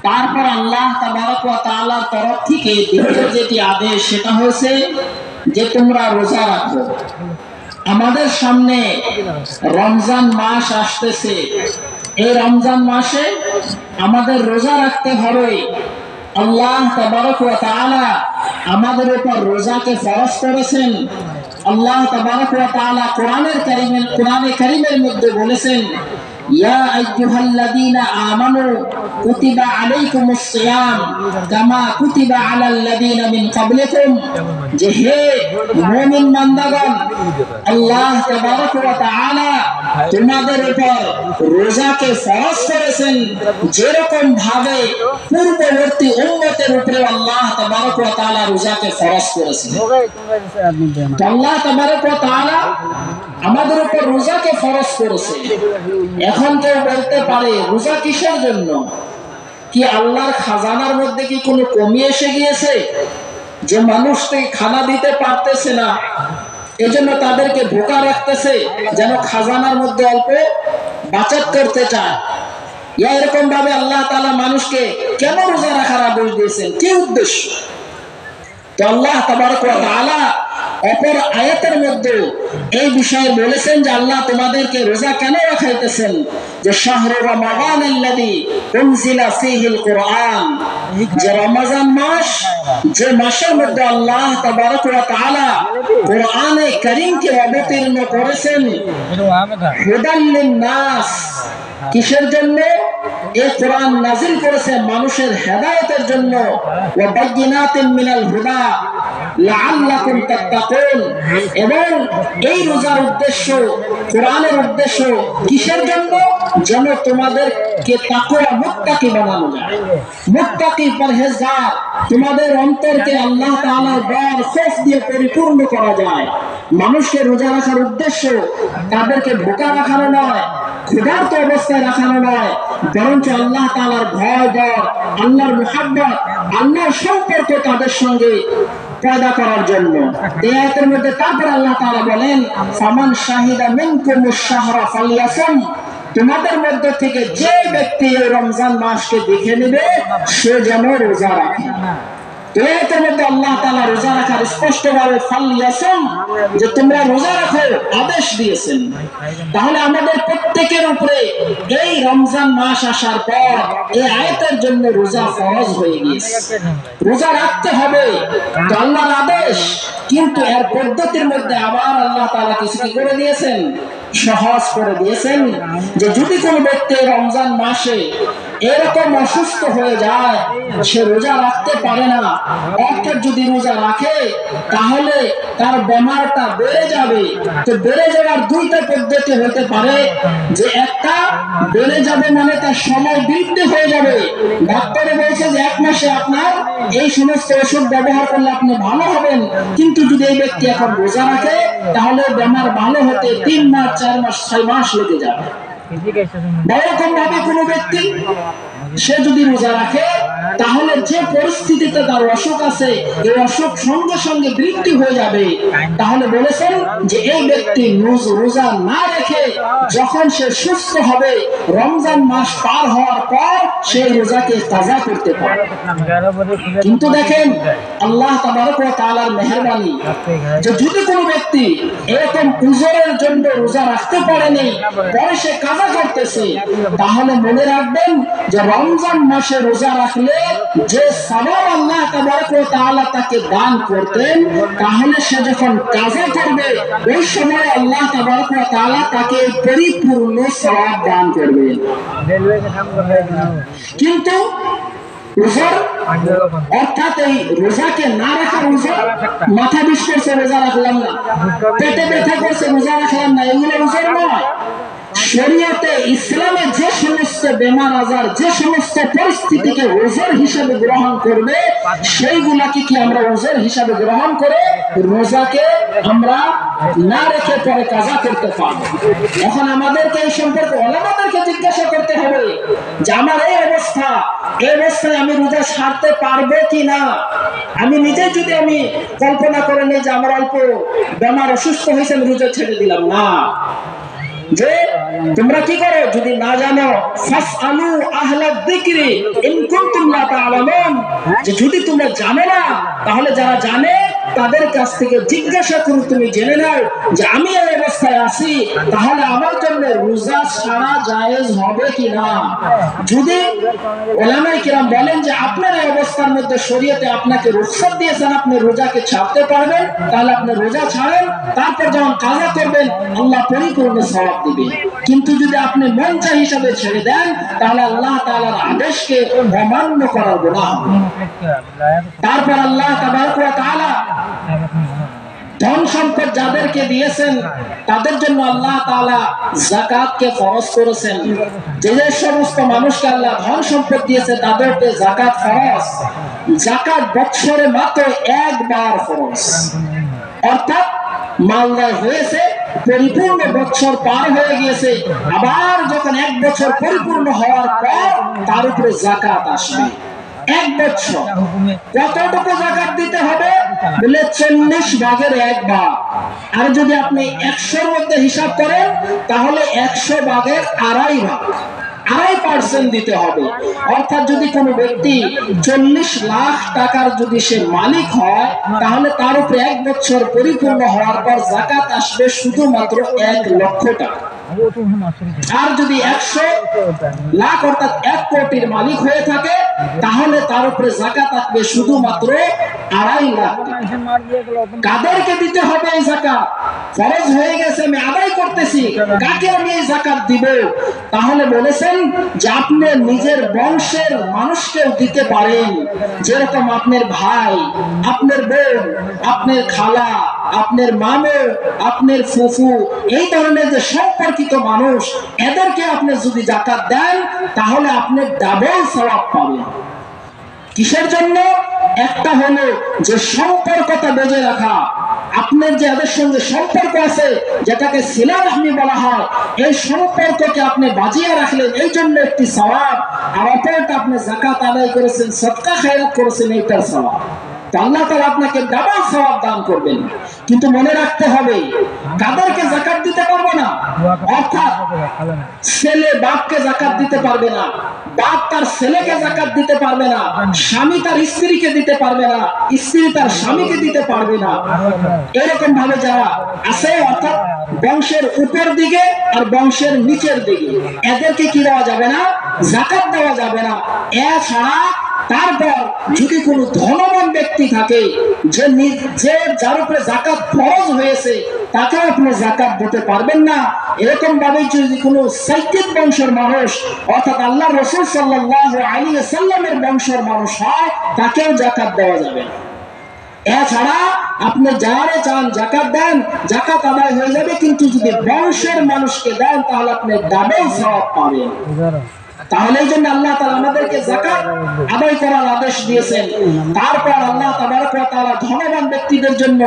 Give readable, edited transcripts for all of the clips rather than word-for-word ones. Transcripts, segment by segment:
তারপর আল্লাহ তাবারক ওয়া তাআলার তরফ থেকে দ্বিতীয় যেটি আদেশ সেটা হয়েছে যে তোমরা রোজা রাখো। আমাদের সামনে রমজান মাস আসতেছে, এই রমজান মাসে আমাদের রোজা রাখতে হবে। আল্লাহ তাবারক ওয়া তাআলা আমাদের উপর রোজাকে ফরজ করেছেন। আল্লাহ তাবারক ওয়া তাআলা কোরআনে কারীমের মধ্যে বলেছেন, ইয়া আইয়ুহাল্লাযীনা আমানু কুতিবা আলাইকুমুস সিয়াম কামা কুতিবা আলাল্লাযীনা মিন ক্বাবলিকুম, যে হে মুমিন বান্দাগণ, আল্লাহ তাবারক ওয়া তাআলা তোমাদের উপর রোজাকে ফরজ করেছেন যেরকম ভাবে পূর্ববর্তী উম্মতের উপরে আল্লাহ তাবারক ওয়া তাআলা রোজাকে ফরজ করেছেন। আল্লাহ তাবারক ওয়া তাআলা আমাদের উপর রোজাকে ফরজ করেছে। এখন কেউ বলতে পারে রোজা কিসের জন্য? কি আল্লাহর খাজানার মধ্যে কি কোনো কমি এসে গিয়েছে যে মানুষকে খানা দিতে পারতেছে না, এজন্য তাদেরকে ভোকা রাখতেছে যেন খাজানার মধ্যে অল্প বাঁচাত করতে চায়? এরকম ভাবে আল্লাহ তাআলা মানুষকে কেন রোজা রাখার আদেশ দিয়েছেন? কি উদ্দেশ্য? তো আল্লাহ তাবারক ওয়া তাআলা অপর আয়াতের মধ্যে এই বিষয়ে বলেছেন যে আল্লাহ তোমাদেরকে রোজা কেন রাখাইতেছেন, যে শাহরু রমাদানাল্লাযী উনজিলা ফীহিল কুরআন, যে রমজান মাস, যে মাসের মধ্যে আল্লাহ তাবারক ওয়া তাআলা কোরআনে কারীমকে অবতীর্ণ করেছেন হুদাল লিন-নাস। কিসের জন্য এই কোরআন নাযিল করেছে? মানুষের হেদায়েতের জন্য। ওয়া বায়িনাতিন মিনাল হুদা লাআল্লাকুম তাত্তাকুন। এবং এই রোজার উদ্দেশ্য, কোরআনের উদ্দেশ্য কিসের জন্য? যেন তোমাদেরকে তাকওয়া মুত্তাকি বানানো যায়, মুত্তাকি পরহেজগার, তোমাদের অন্তরকে আল্লাহ তাআলার ভয় খৌফ দিয়ে পরিপূর্ণ করা যায়। মানুষকে রোজা রাখার উদ্দেশ্য তাদেরকে ভোকা রাখানো নয়, ক্ষুধার্ত অবস্থায় রাখানো নয়, বরঞ্চ আল্লাহ তাআলার ভয় ডর, আল্লাহর মুহাব্বত, আল্লাহর সম্পর্ক তাদের সঙ্গে পয়দা করার জন্য। এই আয়াতের মধ্যে তারপর আল্লাহ তাআলা বলেন, ফামান শাহিদা মিনকুমুশ শাহরা ফালইয়াসুম, তোমাদের মধ্যে থেকে যে ব্যক্তি এই রমজান মাসকে দেখে নেবে সে যেন রোজা রাখে। এর মধ্যে আল্লাহ তাআলা রোজা রাখার স্পষ্টভাবে ফালইয়াসুম, যে তোমরা রোজা রাখো আদেশ দিয়েছেন। তাহলে আমাদের প্রত্যেকের উপরে এই রমজান মাস আসার পর এই আয়াতের জন্য রোজা ফরজ হয়ে গিয়েছে। রোজা রাখতে হবে, তো আল্লাহর আদেশ, কিন্তু এর পদ্ধতির মধ্যে আবার আল্লাহ তাআলা কিছু কি করে দিয়েছেন? সহজ করে দিয়েছেন, যে যদি কোনো ব্যক্তি রমজান মাসে এরকম অসুস্থ হয়ে যায়, সে রোজা রাখতে পারে না, অর্থাৎ যদি রোজা রাখে তাহলে তার বেমারটা বেড়ে যাবে। তো বেড়ে যাওয়ার দুইটা পদ্ধতি হতে পারে, যে একটা বেড়ে যাবে মানে তার সময় বৃদ্ধি হয়ে যাবে। ডাক্তারে বলছে যে 1 মাসে আপনার এই সমস্ত ওষুধ ব্যবহার করলে আপনি ভালো হবেন, কিন্তু যদি এই ব্যক্তি এখন রোজা রাখে তাহলে বেমার ভালো হতে 3 মাস, 4 মাস, 6 মাস লেগে যাবে। এরকম ভাবে কোনো ব্যক্তি সে যদি রোজা রাখে তাহলে যে পরিস্থিতিতে তার অসুখ আছে এই অসুখ সঙ্গে সঙ্গে বৃদ্ধি হয়ে যাবে। তাহলে বলেছেন যে এই ব্যক্তি রোজা না রেখে যখন সে সুস্থ হবে, রমজান মাস পার হওয়ার পর সেই রোজাকে কাজা করতে পারে। কিন্তু দেখেন আল্লাহ তাবারক ওয়া তাআলার মেহেরবানি, যে যদি কোনো ব্যক্তি এরকম উযরের জন্য রোজা রাখতে পারেনি, পরে সে কাজা করতেছে, তাহলে মনে রাখবেন যে রমজান মাসে রোজা রাখলে যে সওয়াব আল্লাহ তাবারক ওয়া তাআলা তাকে দান করতেন, তাহলে সে যখন কাজা করবে ওই সময় আল্লাহ তাবারক ওয়া তাআলা তাকে পরিপূর্ণ সওয়াব দান করবেন। কিন্তু উযর অর্থাৎ এই রোজাকে না রাখার উযর, মাথা বিষ করছে রোজা রাখলাম না, পেটে ব্যথা করছে রোজা রাখলাম না, এগুলো উযর নয়। শরীয়তে ইসলামে যে সমস্ত বেমার আজার, যে সমস্ত পরিস্থিতিকে ওজর হিসাবে গ্রহণ করবে, সেইগুলাকে কি আমরা ওজর হিসাবে গ্রহণ করে রোজাকে আমরা না রেখে পরে কাজা করতে পারবো। এখন আমাদেরকে এই সম্পর্কে ওলামাদেরকে জিজ্ঞাসা করতে হবে যে আমার এই অবস্থায় আমি রোজা ছাড়তে পারবো কি না। আমি নিজে যদি আমি কল্পনা করে নিই যে আমার অল্প বেমার, অসুস্থ হয়েছে, আমি রোজা ছেড়ে দিলাম, না, যে তোমরা কি করো যদি না জানো, ফাসআলু আহলাদ যিকরি ইন কুনতুম লা তা'লামুন, যে যদি তোমরা জানো না তাহলে যারা জানে তাদের কাছ থেকে জিজ্ঞাসা করো, তুমি জেনে নাও যে আমি এই অবস্থায় আছি, তাহলে আমার জন্য রোজা ছাড়া জায়েজ হবে কিনা। যদি উলামায়ে কিরাম বলেন যে আপনার এই অবস্থার মধ্যে শরীয়তে আপনাকে রুখসাত দিয়েছেন, আপনি রোজাকে ছাড়তে পারবেন, তাহলে আপনি রোজা ছাড়েন, তারপর যখন কাজা করবেন আল্লাহ পরিপূর্ণ সওয়াব দিবেন। কিন্তু যদি আপনি মন চাই হিসাবে ছেড়ে দেন তাহলে আল্লাহ তাআলার আদেশকে অমান্য করার গুনাহ হবে। তারপর আল্লাহ তাবারক ওয়া তাআলা ধন সম্পদ যাদেরকে দিয়েছেন তাদের জন্য আল্লাহ তাআলা যাকাতকে ফরজ করেছেন। যে সমস্ত মানুষকে আল্লাহ ধন সম্পদ দিয়েছে তাদের উপরে যাকাত ফরজ। যাকাত বছরে মাত্র একবার ফরজ, অর্থাৎ মালদার হয়েছে, পরিপূর্ণ বছর পার হয়ে গিয়েছে, আবার যখন এক বছর পরিপূর্ণ হওয়ার পর তার উপরে যাকাত আসবে। এক বছর কতটুকু যাকাত দিতে হবে বলে 40 ভাগের 1 ভাগ। আর যদি আপনি 100-র মধ্যে হিসাব করেন তাহলে 100 ভাগের 2.5 ভাগ, 2.5% দিতে হবে। অর্থাৎ যদি কোনো ব্যক্তি 40 লাখ টাকার যদি সে মালিক হয় তাহলে তার উপরে 1 বছর পরিপূর্ণ হওয়ার পর যাকাত আসবে শুধুমাত্র 1 লক্ষ টাকা। আর যদি 100 লাখ অর্থাৎ 1 কোটির মালিক হয়ে থাকে তাহলে তার উপরে যাকাত আসবে শুধুমাত্র 2.5 লাখ। কাদেরকে দিতে হবে এই যাকাত? ফরজ হয়ে গেছে, আমি আদায় করতেছি, কাকে আমি এই যাকাত দিব? তাহলে বলেছেন যে আপনি নিজের বংশের মানুষকেও দিতে পারেন, যেরকম আপনার ভাই, আপনার বোন, আপনার খালা, আপনার মামু, আপনার ফুফু, এই ধরনের যে সম্পর্কিত মানুষ, এদেরকে আপনি যদি যাকাত দেন তাহলে আপনি ডাবল সওয়াব পাবেন। কিসের জন্য? একটা হলো যে সম্পর্কটা বজায় রাখা, আপনার যে এদের সঙ্গে সম্পর্ক আছে যেটাকে সিলা রাহমি বলা হয়, এই সম্পর্ককে আপনি বাজিয়ে রাখলেন, এই জন্য একটি সওয়াব। আর অপরটা আপনি যাকাত আদায় করেছেন, সদকা খায়রাত করেছেন, এইটার সওয়াব। আল্লাহ তাআলা আপনাকে ডাবল সওয়াব দান করবেন। কিন্তু মনে রাখতে হবে কাদেরকে যাকাত দিতে পারবে না, অর্থাৎ ছেলে বাপকে যাকাত দিতে পারবে না, বাপ তার ছেলেকে যাকাত দিতে পারবে না, স্বামী তার স্ত্রীকে দিতে পারবে না, স্ত্রী তার স্বামীকে দিতে পারবে না। এরকম ভাবে যারা আছে অর্থাৎ বংশের উপর দিকে আর বংশের নিচের দিকে, এদেরকে কি দেওয়া যাবে না? যাকাত দেওয়া যাবে না। এছাড়া তারপর যদি কোনো ধনবান ব্যক্তি থাকে যে যার উপরে যাকাত ফরজ হয়েছে তাকে আপনি যাকাত দিতে পারবেন না। এরকম ভাবে যদি কোনো সাইয়্যিদ বংশের মানুষ অর্থাৎ আল্লাহর রাসূল সাল্লাল্লাহু আলাইহি ওয়াসাল্লামের বংশের মানুষ হয় তাকেও যাকাত দেওয়া যাবে না। এছাড়া আপনি যারে চান যাকাত দেন, যাকাত আদায় হয়ে যাবে, কিন্তু যদি বংশের মানুষকে দেন তাহলে আপনি ডাবল সওয়াব পাবেন। তাহলে এই জন্য আল্লাহ তাআলা আমাদেরকে যাকাত আদায় করার আদেশ দিয়েছেন। তারপর আল্লাহ তাবারক ওয়া তাআলা ধনবান ব্যক্তিদের জন্য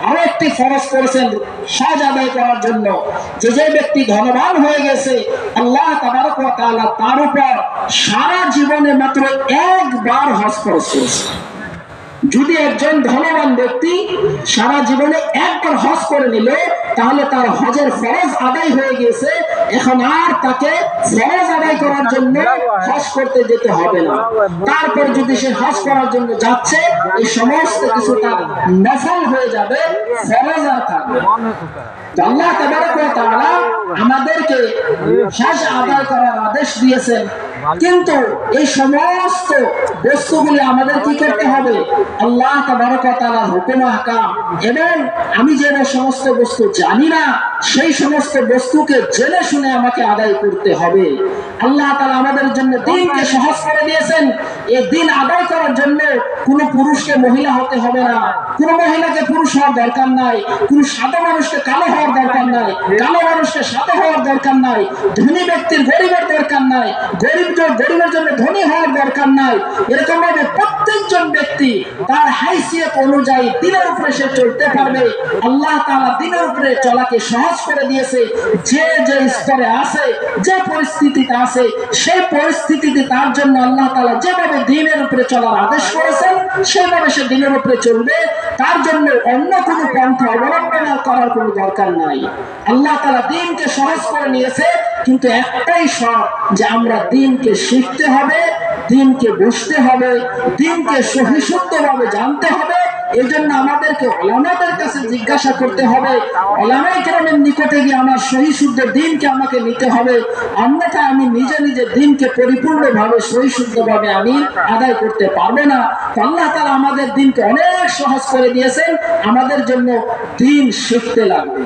আরো একটি ফরজ করেছেন হজ আদায় করার জন্য। যে ব্যক্তি ধনবান হয়ে গেছে আল্লাহ তাবারক ওয়া তাআলা তার উপর সারা জীবনে মাত্র একবার হজ ফরজ করেছেন। যদি একজন ধনবান ব্যক্তি সারা জীবনে একবার হজ করে নিল তাহলে তার হজের ফরজ আদায় হয়ে গেছে, এখন আর তাকে ফরজ আদায় করার জন্য হজ করতে যেতে হবে না। তারপর যদি সে হজ করার জন্য যাচ্ছে এই সমস্ত কিছু তার নফল হয়ে যাবে, ফরজ আর থাকবে। আল্লাহ তাবারক ওয়া তাআলা আমাদেরকে হজ আদায় করার আদেশ দিয়েছেন, কিন্তু এই সমস্ত বস্তুগুলি আমাদের কি করতে হবে? আল্লাহ তাবারক ওয়া তাআলার হুকুম আহকাম, এবং আমি যে সমস্ত বস্তু জানি না সেই সমস্ত বস্তুকে জেনে শুনে আমাকে আদায় করতে হবে। আল্লাহ তাআলা আমাদের জন্য দ্বীনকে সহজ করে দিয়েছেন। এই দ্বীন আদায় করার জন্য কোনো পুরুষকে মহিলা হতে হবে না, কোনো মহিলাকে পুরুষ হওয়ার দরকার নাই, কোনো সাদা মানুষকে কালো হওয়ার দরকার নাই, কালো মানুষকে সাদা হওয়ার দরকার নাই, ধনী ব্যক্তির গরিবের দরকার নাই, গরিবের জন্য ধনী হওয়ার দরকার নাই। এরকম ভাবে প্রত্যেকজন ব্যক্তি তার হাইসিয়ত অনুযায়ী দ্বীনের উপরে সে চলতে পারবে। আল্লাহ তাআলা দ্বীনের উপরে চলাকে সহজ সহজ করে দিয়েছে। যে যে স্তরে আছে, যে পরিস্থিতিতে আছে, সেই পরিস্থিতিতে তার জন্য আল্লাহ তাআলা যেভাবে দ্বীনের উপরে চলার আদেশ করেছেন সেভাবে সে দ্বীনের উপরে চলবে। তার জন্য অন্য কোনো পন্থা অবলম্বন করার কোনো দরকার নাই। আল্লাহ তাআলা দ্বীনকে সহজ করে নিয়েছে, কিন্তু একটাই শর্ত যে আমরা দ্বীনকে শিখতে হবে, দ্বীনকে বুঝতে হবে, দ্বীনকে সহিষ্ণুভাবে জানতে হবে। এই জন্য আমাদেরকে উলামাদের কাছে জিজ্ঞাসা করতে হবে, উলামায়ে কেরামের নিকটে গিয়ে আমার সহিশুদ্ধ দ্বীনকে আমাকে নিতে হবে, অন্যথায় আমি নিজে নিজে দ্বীনকে পরিপূর্ণভাবে সহিশুদ্ধভাবে আমি আদায় করতে পারবো না। আল্লাহ তাআলা আমাদের দ্বীনকে অনেক সহজ করে দিয়েছেন, আমাদের জন্য দ্বীন শিখতে লাগবে।